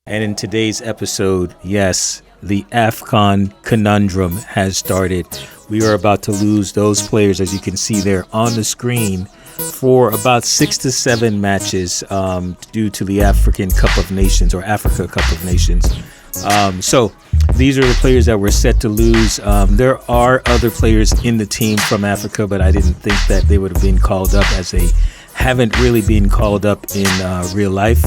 And in today's episode, yes, the AFCON conundrum has started. We are about to lose those players, as you can see there on the screen, for about 6 to 7 matches due to the African Cup of Nations or Africa Cup of Nations. So these are the players that we're set to lose. There are other players in the team from Africa, but I didn't think that they would have been called up, as they haven't really been called up in real life,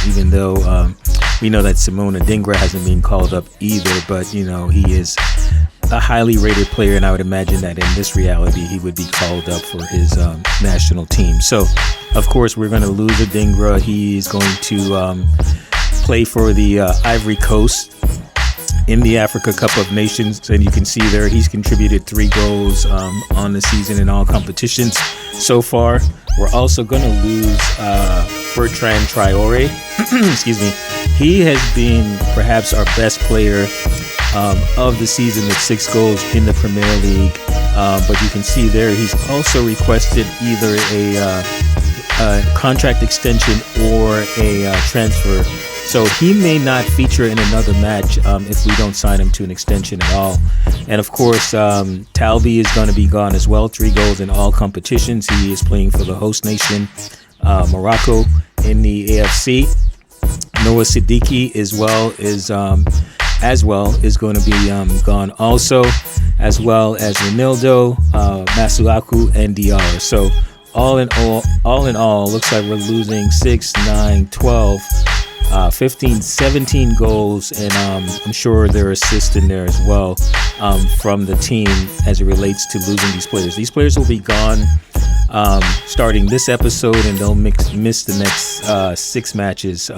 even though we know that Simone Adingra hasn't been called up either. But, you know, he is a highly rated player, and I would imagine that in this reality he would be called up for his national team. So, of course, we're going to lose Adingra. He is going to play for the Ivory Coast in the Africa Cup of Nations, and you can see there he's contributed 3 goals on the season in all competitions so far. We're also going to lose Bertrand Traore. Excuse me. He has been perhaps our best player of the season with 6 goals in the Premier League. But you can see there he's also requested either a contract extension or a transfer. So he may not feature in another match if we don't sign him to an extension at all. And of course, Talbi is going to be gone as well. 3 goals in all competitions. He is playing for the host nation, Morocco, in the AFC. Noah Siddiqui as well is going to be gone also, as well as Ronaldo, Masuaku, and Diarra. So all in all, looks like we're losing 6, 9, 12. 15, 17 goals, and I'm sure there are assists in there as well from the team as it relates to losing these players. These players will be gone starting this episode, and they'll miss the next 6 matches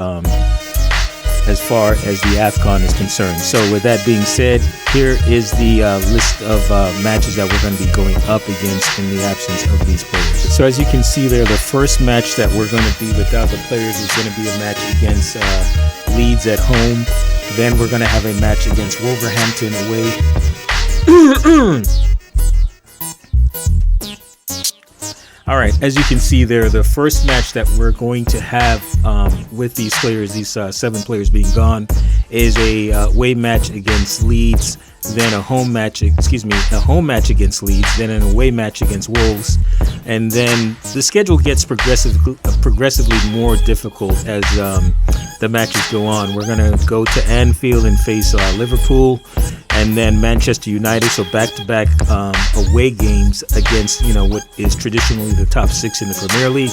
as far as the AFCON is concerned. So with that being said, here is the list of matches that we're going to be going up against in the absence of these players. So as you can see there, the first match that we're going to be without the players is going to be a match against Leeds at home. Then we're going to have a match against Wolverhampton away. All right, as you can see there, the first match that we're going to have with these players, these 7 players being gone, is a away match against Leeds, then a home match against Leeds, then an away match against Wolves, and then the schedule gets progressively more difficult as the matches go on. We're going to go to Anfield and face Liverpool, and then Manchester United, so back-to-back away games against, what is traditionally the top 6 in the Premier League.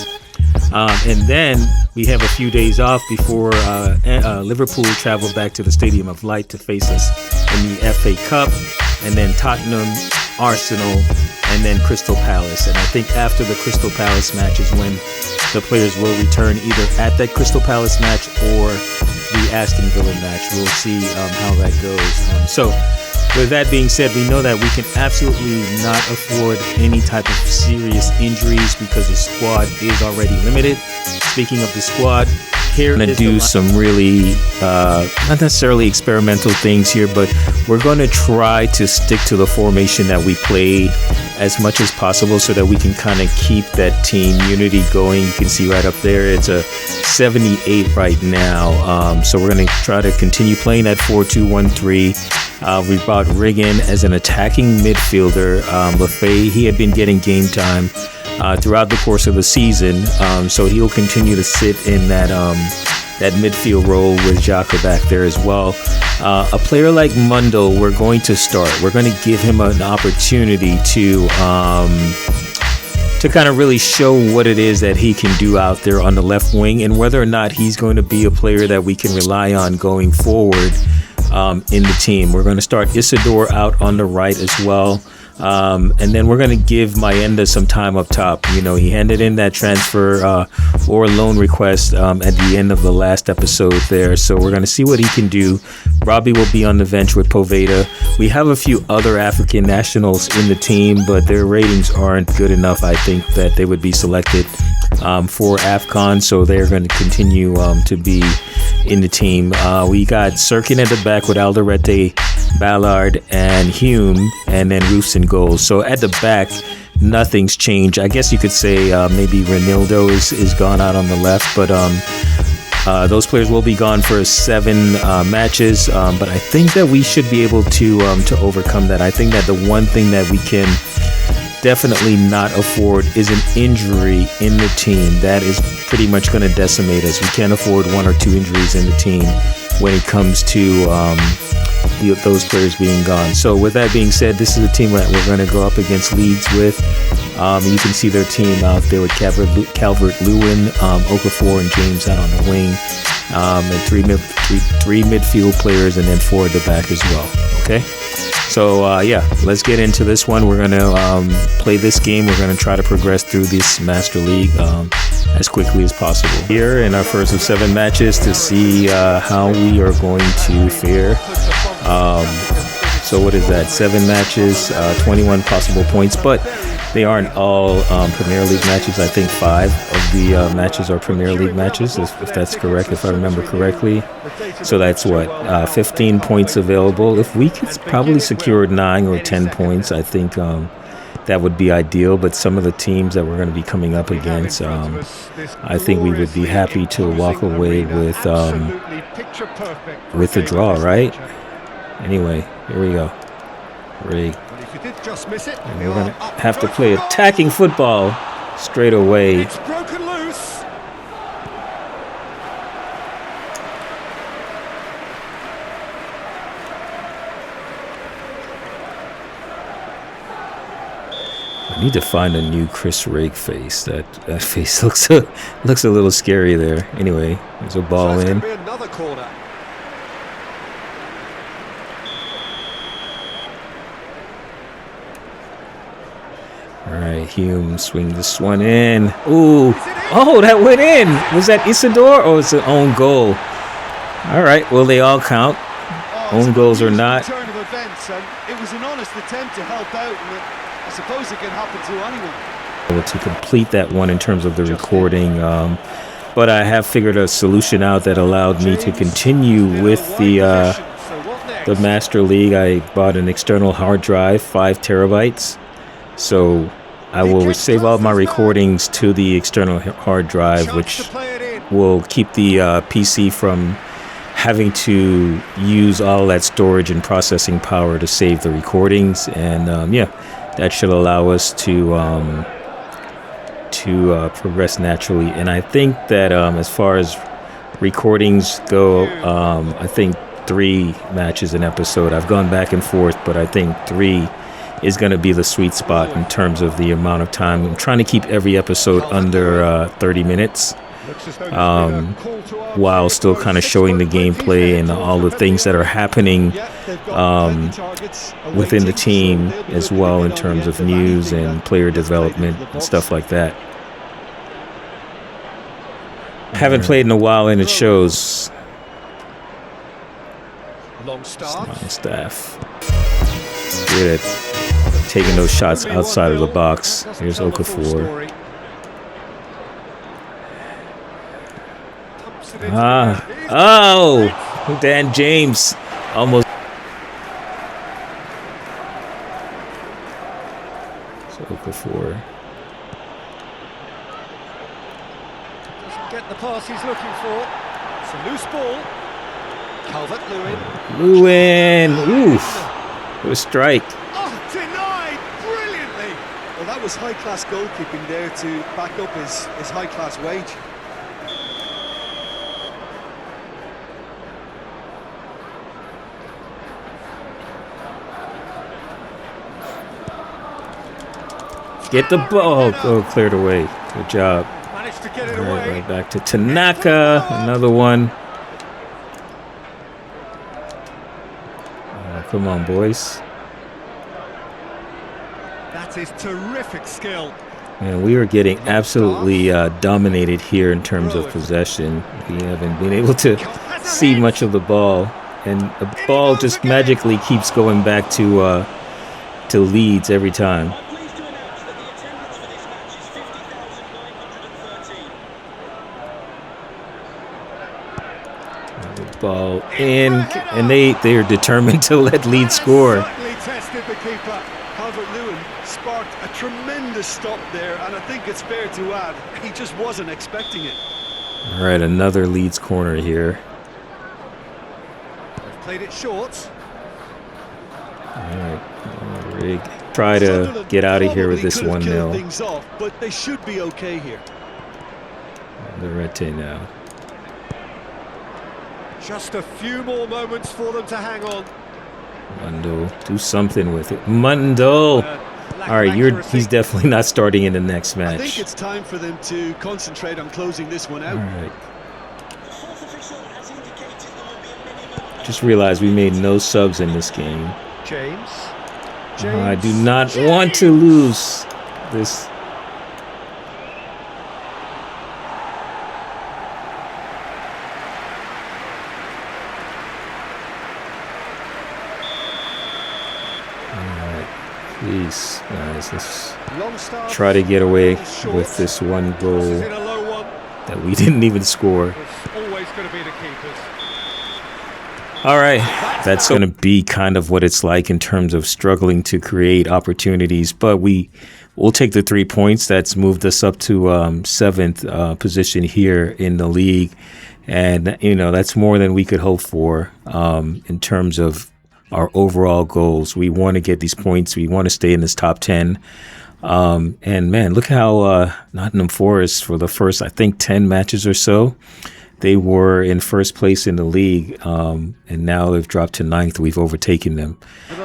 And then we have a few days off before Liverpool travel back to the Stadium of Light to face us in the FA Cup, and then Tottenham, Arsenal, and then Crystal Palace. And I think after the Crystal Palace match is when the players will return, either at that Crystal Palace match or the Aston Villa match. We'll see how that goes. So with that being said, we know that we can absolutely not afford any type of serious injuries because the squad is already limited. Speaking of the squad, here we're going to do some really not necessarily experimental things here, but we're going to try to stick to the formation that we played as much as possible so that we can kind of keep that team unity going. You can see right up there, it's a 78 right now. So we're going to try to continue playing that 4-2-1-3. We brought Riggin as an attacking midfielder. Lefay, he had been getting game time throughout the course of the season, so he'll continue to sit in that midfield role with Xhaka back there as well. A player like Mundle, we're going to start. We're going to give him an opportunity to kind of really show what it is that he can do out there on the left wing, and whether or not he's going to be a player that we can rely on going forward in the team. We're going to start Isidore out on the right as well. And then we're going to give Mayenda some time up top. He handed in that transfer or loan request at the end of the last episode there. So we're going to see what he can do. Robbie will be on the bench with Poveda. We have a few other African nationals in the team, but their ratings aren't good enough, I think, that they would be selected for AFCON. So they're going to continue to be in the team. We got Sirkin at the back with Alderete, Ballard, and Hume, and then Roofs and goals. So at the back, nothing's changed. I guess you could say maybe Ronaldo is gone out on the left, but Those players will be gone for 7 matches, but I think that we should be able to overcome that. I think that the one thing that we can definitely not afford is an injury in the team. That is pretty much going to decimate us. We can't afford 1 or 2 injuries in the team when it comes to those players being gone. So with that being said, this is a team that we're going to go up against Leeds with. You can see their team out there with Calvert-Lewin, Okafor, and James out on the wing, and three midfield players, and then 4 at the back as well. Okay, so yeah, let's get into this one. We're going to play this game. We're going to try to progress through this Master League as quickly as possible. Here in our first of 7 matches to see how we are going to fare. So what is that? 7 matches, 21 possible points, but they aren't all Premier League matches. I think 5 of the matches are Premier League matches, if that's correct, if I remember correctly. So that's what, 15 points available. If we could probably secure 9 or 10 points, I think that would be ideal. But some of the teams that we're going to be coming up against, I think we would be happy to walk away with a draw, right? Anyway, here we go. And we're going to have to play attacking football straight away. It's broken loose. I need to find a new Chris Rake face. That face looks a little scary there. Anyway, there's a ball in. Another corner. All right, Hume swing this one in. Ooh, oh, that went in. Was that Isidore or was it own goal? All right, well, they all count. Own goals or not. Turn of events, and it was an honest attempt to help out, and I suppose it can happen to anyone. Able to complete that one in terms of the recording, but I have figured a solution out that allowed me to continue with the Master League. I bought an external hard drive, 5 terabytes. So I will save all my recordings to the external hard drive, which will keep the PC from having to use all that storage and processing power to save the recordings. And yeah, that should allow us to progress naturally. And I think that as far as recordings go, I think 3 matches an episode. I've gone back and forth, but I think 3 is going to be the sweet spot in terms of the amount of time. I'm trying to keep every episode under 30 minutes while still kind of showing the gameplay and all the things that are happening within the team as well in terms of news and player development and stuff like that. Haven't played in a while and it shows. Long staff. Good at taking those shots outside of the box. Here's Okafor. Oh, Dan James almost. So Okafor. Doesn't get the pass he's looking for. It's a loose ball. Calvert-Lewin. Oof. What a strike. Denied brilliantly. Well, that was high-class goalkeeping there to back up his high-class wage. Get the ball. Oh, cleared away. Good job. Managed to get it All away. right, back to Tanaka. Another one. Come on, boys. That is terrific skill. Man, we are getting absolutely dominated here in terms of possession. We haven't been able to see much of the ball, and the ball just magically keeps going back to Leeds every time. The ball in, and they are determined to let Leeds score. Tested the keeper. Calvert-Lewin sparked a tremendous stop there, and I think it's fair to add he just wasn't expecting it. All right, another Leeds corner here. They've played it short. All right, Rig. Try to get out of here with this 1-0. Things off, but they should be okay here. Lorette now. Just a few more moments for them to hang on. Mundo, do something with it. Mundo. All right, he's definitely not starting in the next match. I think it's time for them to concentrate on closing this one out. All right. Just realized we made no subs in this game. James. I do not want to lose this. Please, guys, let's try to get away with this one goal that we didn't even score. All right, that's going to be kind of what it's like in terms of struggling to create opportunities, but we'll take the 3 points. That's moved us up to 7th position here in the league, and that's more than we could hope for in terms of our overall goals. We want to get these points. We want to stay in this top 10. And man, look how Nottingham Forest, for the first, I think, 10 matches or so, they were in first place in the league. And now they've dropped to 9th. We've overtaken them.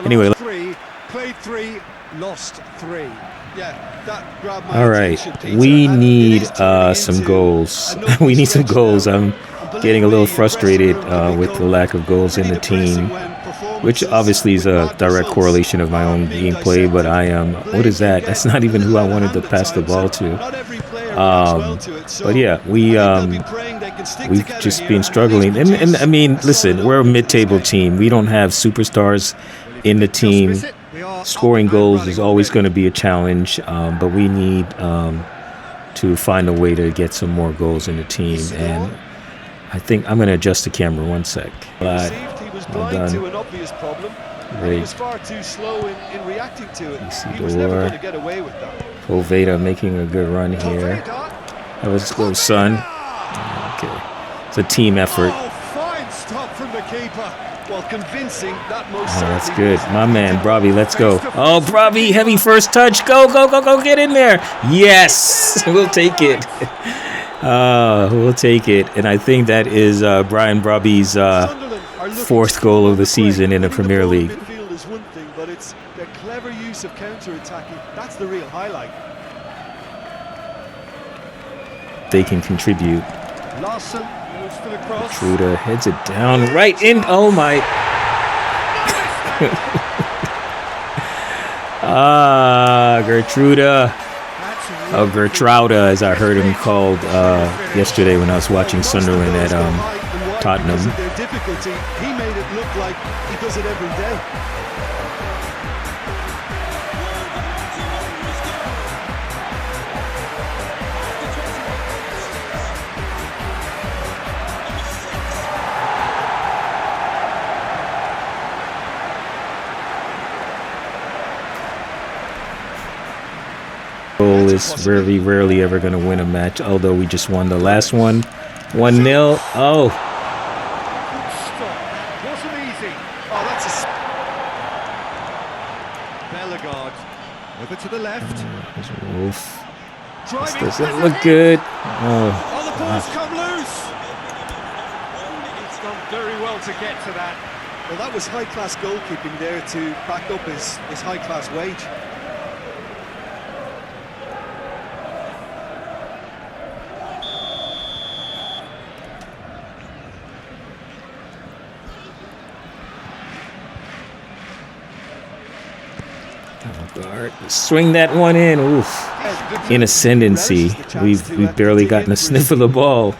Anyway. Played 3, lost 3. Yeah, that grabbed my all right. attention, We need some goals. We need some goals. I'm getting a little frustrated with the lack of goals in the team, which obviously is a direct correlation of my own gameplay, but I am, what is that? That's not even who I wanted to pass the ball to. But yeah, we've just been struggling. And I mean, listen, we're a mid-table team. We don't have superstars in the team. Scoring goals is always going to be a challenge, but we need to find a way to get some more goals in the team. And I think I'm going to adjust the camera 1 sec. Well done. To an obvious problem. He was far too slow in reacting to it. He was never going to get away with that. Poveda making a good run here. Let's go, son. Okay. It's a team effort. Oh, fine stop from the keeper. Well, convincing that most that's good. My man, Bravi, let's go. Oh, Bravi, heavy first touch. Go, go, go, go, get in there. Yes, we'll take it. We'll take it. And I think that is Brian Bravi's 4th goal of the season in the Premier League. Midfield is one thing, but it's the clever use of counter-attacking. That's the real highlight. They can contribute. Larson moves for the cross. Truda heads it down right in. Oh my. Gertruda. Oh, Gertruda, as I heard him called yesterday when I was watching Sunderland at Tottenham. Their difficulty, he made it look like he does it every day. Goal is very rarely ever going to win a match, although we just won the last one. 1-0. Oh. Wasn't easy. Oh, that's a Bellingham over to the left. Wolf. This doesn't look good. Oh. Oh, the ball's come loose. It's done very well to get to that. Well, that was high-class goalkeeping there to back up his high-class wage. Swing that one in. Oof. In ascendancy. We've barely gotten a sniff of the ball.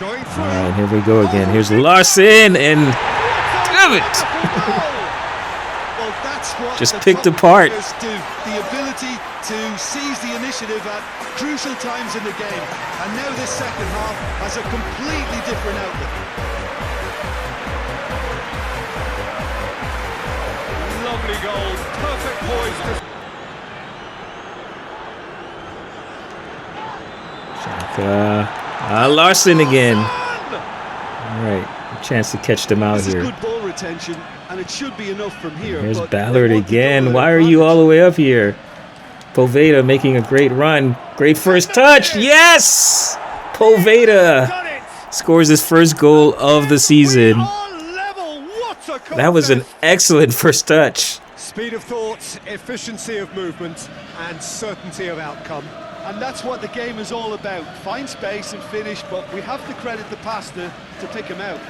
Alright, here we go again. Here's Larson and damn it! Just picked apart. The ability to seize the initiative at crucial times in the game. And now this second half has a completely different outlook. Lovely goal, perfect poise. Larson again. All right, a chance to catch them out here. Good ball retention, and it should be enough from here. Here's Ballard again. Why are you all the way up here? Poveda making a great run. Great first touch. Yes! Poveda scores his first goal of the season. That was an excellent first touch. Speed of thought, efficiency of movement, and certainty of outcome. And that's what the game is all about. Find space and finish, but we have to credit the passer to pick him out.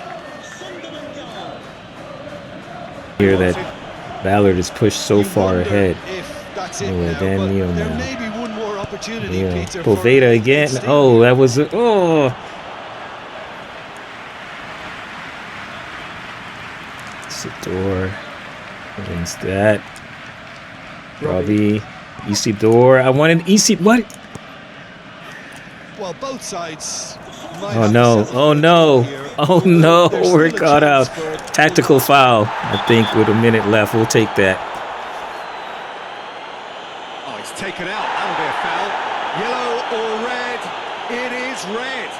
Here that Ballard is pushed so far ahead. That's it anyway, now, Dan Neal there now. may be one more opportunity, Yeah. Peter. Poveda again. Oh, that was a... Oh! Isidore against that. Robbie. Isidore. I wanted Isidore. What? Well, both sides. Oh no. Oh no. Oh no. We're caught out. Tactical foul. I think with a minute left. We'll take that. Oh, it's taken out. That'll be a foul. Yellow or red? It is red.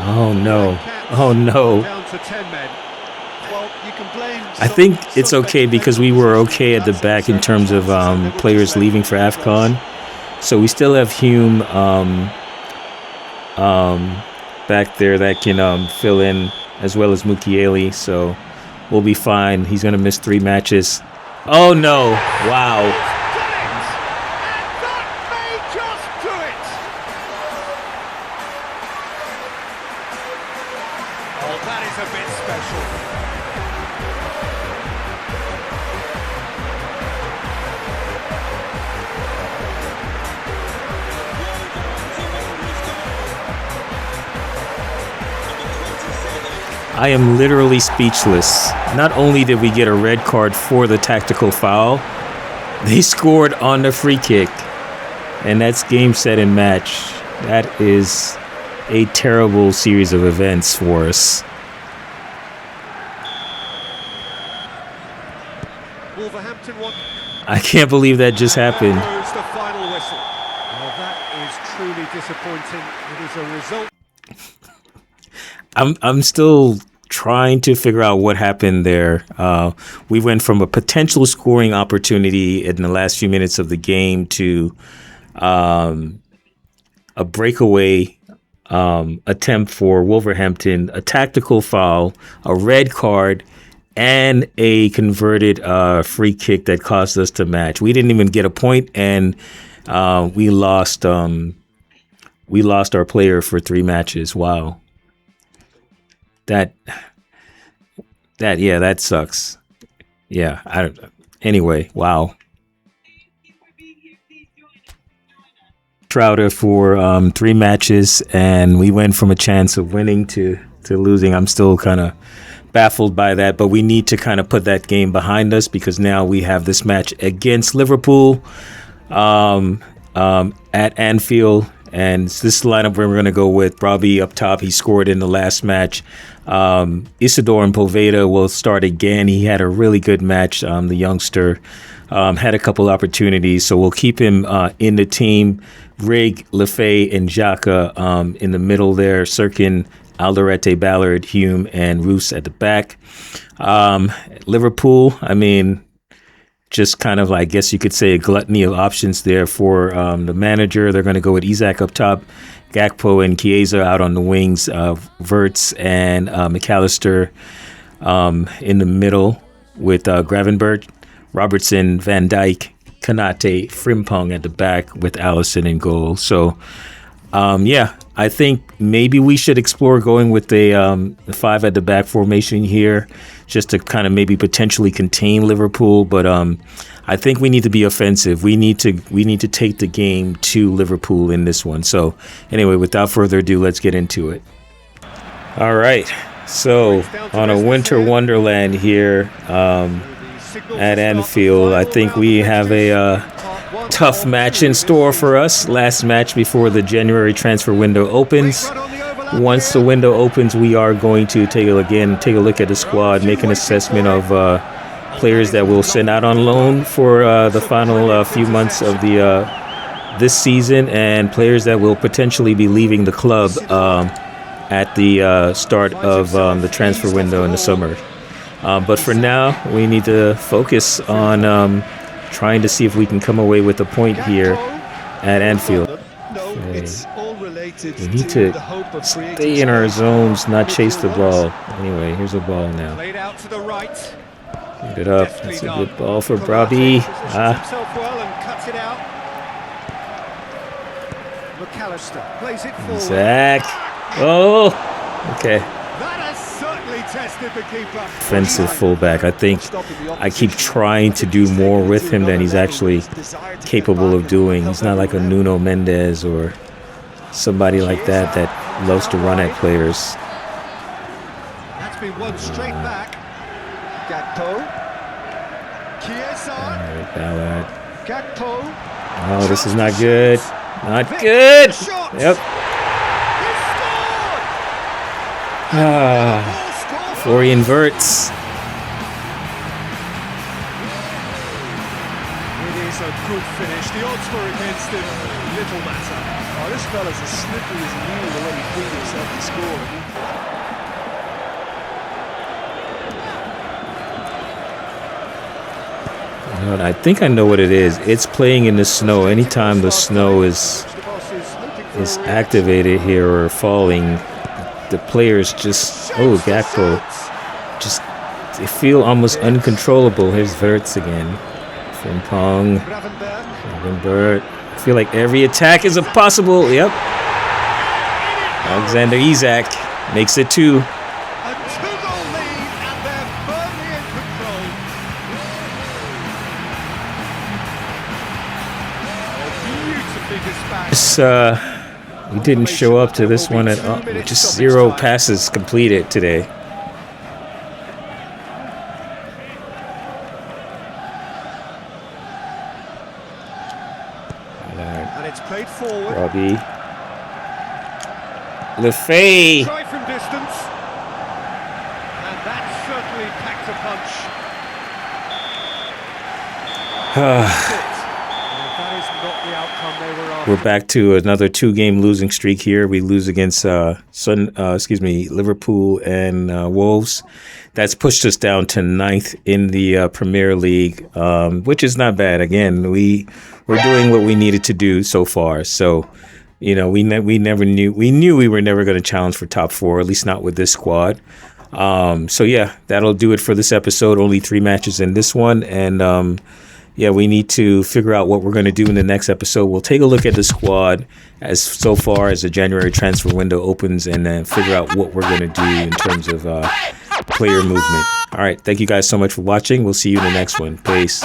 Oh no. Oh no. Down to 10 men. Well, you can blame. I think it's okay because we were okay at the back in terms of players leaving for AFCON. So we still have Hume back there that can fill in, as well as Mukiele. So we'll be fine. He's going to miss 3 matches. Oh no. Wow. I am literally speechless. Not only did we get a red card for the tactical foul, they scored on the free kick. And that's game, set, and match. That is a terrible series of events for us. Wolverhampton won. I can't believe that just happened. There's the final whistle. Well, that is truly disappointing. It is a result. I'm still trying to figure out what happened there. We went from a potential scoring opportunity in the last few minutes of the game to a breakaway attempt for Wolverhampton, a tactical foul, a red card, and a converted free kick that caused us to match. We didn't even get a point, and we lost our player for 3 matches. Wow. That sucks. Yeah, I don't. Anyway, wow. Trouter for 3 matches, and we went from a chance of winning to losing. I'm still kind of baffled by that, but we need to kind of put that game behind us because now we have this match against Liverpool at Anfield. And this lineup we're going to go with Robbie up top. He scored in the last match. Isidore and Poveda will start again. He had a really good match. The youngster had a couple opportunities, so we'll keep him in the team. Rig, Lefay, and Xhaka in the middle there. Sirkin, Alderete, Ballard, Hume, and Roos at the back. Liverpool, I mean, just kind of, I guess you could say, a gluttony of options there for the manager. They're going to go with Isak up top, Gakpo and Chiesa out on the wings, Wirtz and McAllister in the middle with Gravenberch, Robertson, Van Dijk, Konate, Frimpong at the back with Alisson in goal. So, I think maybe we should explore going with the 5 at the back formation here, just to kind of maybe potentially contain Liverpool. But I think we need to be offensive. We need to take the game to Liverpool in this one. So anyway, without further ado, let's get into it. All right. So on a winter wonderland here at Anfield, I think we have a tough match in store for us. Last match before the January transfer window opens. Once the window opens, we are going to take a look at the squad, make an assessment of players that we'll send out on loan for the final few months of the this season and players that will potentially be leaving the club at the start of the transfer window in the summer. But for now, we need to focus on trying to see if we can come away with a point here at Anfield. Okay. We need to stay in our zones, not chase the ball. Anyway, here's a ball now. Get it up. That's a good ball for Brobby. Zach. Oh, okay. Defensive fullback. I think I keep trying to do more with him than he's actually capable of doing. He's not like a Nuno Mendes or somebody like that loves to run at players. That's been one straight back. Gakpo. Alright, Ballard. Gakpo. Oh, this is not good. Not good. Yep. Before he inverts. It is a good finish. The odds were against him. Little matter. Oh, this fella's as slippery as he knew the way he freed himself to score. I think I know what it is. It's playing in the snow. Anytime the snow is activated here or falling, the players just, Gakpo, just, they feel almost uncontrollable. Here's Verts again. Frimpong. Gravenberch. I feel like every attack is a possible. Yep. Alexander Isak makes it 2. We didn't show up to this one at all. Just 0 passes completed today. And it's played forward. Robbie. Lefay. Try from distance. And that certainly packed a punch. We're back to another 2-game losing streak here. We lose against Liverpool and Wolves. That's pushed us down to 9th in the Premier League, which is not bad. Again, we're doing what we needed to do so far. So, we knew we were never going to challenge for top 4, at least not with this squad. So yeah, that'll do it for this episode. Only 3 matches in this one, and we need to figure out what we're going to do in the next episode. We'll take a look at the squad as so far as the January transfer window opens and then figure out what we're going to do in terms of player movement. All right. Thank you guys so much for watching. We'll see you in the next one. Peace.